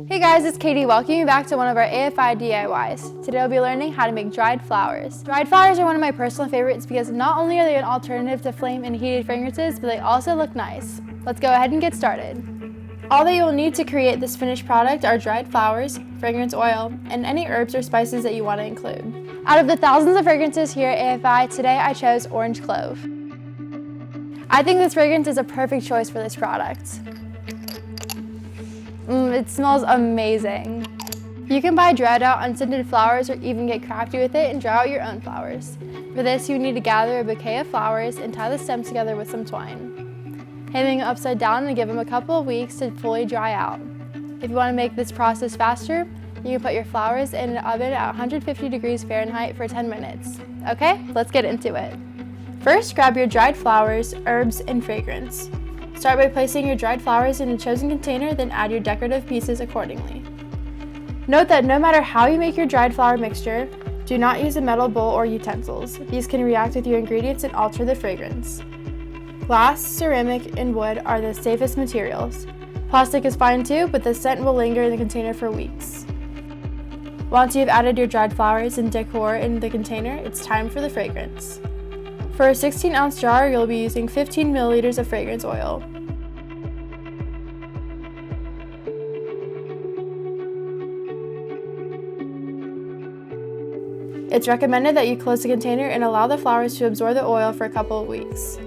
Hey guys, it's Katie. Welcome you back to one of our AFI DIYs. Today we'll be learning how to make dried flowers. Dried flowers are one of my personal favorites because not only are they an alternative to flame and heated fragrances, but they also look nice. Let's go ahead and get started. All that you will need to create this finished product are dried flowers, fragrance oil, and any herbs or spices that you want to include. Out of the thousands of fragrances here at AFI, today I chose Orange Clove. I think this fragrance is a perfect choice for this product. It smells amazing. You can buy dried out unscented flowers or even get crafty with it and dry out your own flowers. For this, you need to gather a bouquet of flowers and tie the stems together with some twine. Hang them upside down and give them a couple of weeks to fully dry out. If you want to make this process faster, you can put your flowers in an oven at 150 degrees Fahrenheit for 10 minutes. Okay, let's get into it. First, grab your dried flowers, herbs, and fragrance. Start by placing your dried flowers in a chosen container, then add your decorative pieces accordingly. Note that no matter how you make your dried flower mixture, do not use a metal bowl or utensils. These can react with your ingredients and alter the fragrance. Glass, ceramic, and wood are the safest materials. Plastic is fine too, but the scent will linger in the container for weeks. Once you've added your dried flowers and decor in the container, it's time for the fragrance. For a 16-ounce jar, you'll be using 15 milliliters of fragrance oil. It's recommended that you close the container and allow the flowers to absorb the oil for a couple of weeks.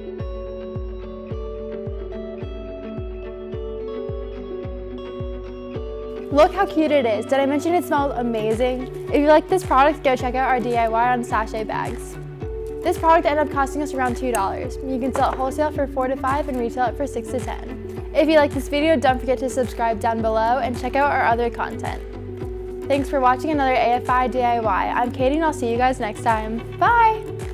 Look how cute it is. Did I mention it smells amazing? If you like this product, go check out our DIY on sachet bags. This product ended up costing us around $2. You can sell it wholesale for $4 to $5 and retail it for $6 to $10. If you like this video, don't forget to subscribe down below and check out our other content. Thanks for watching another AFI DIY. I'm Katie and I'll see you guys next time. Bye!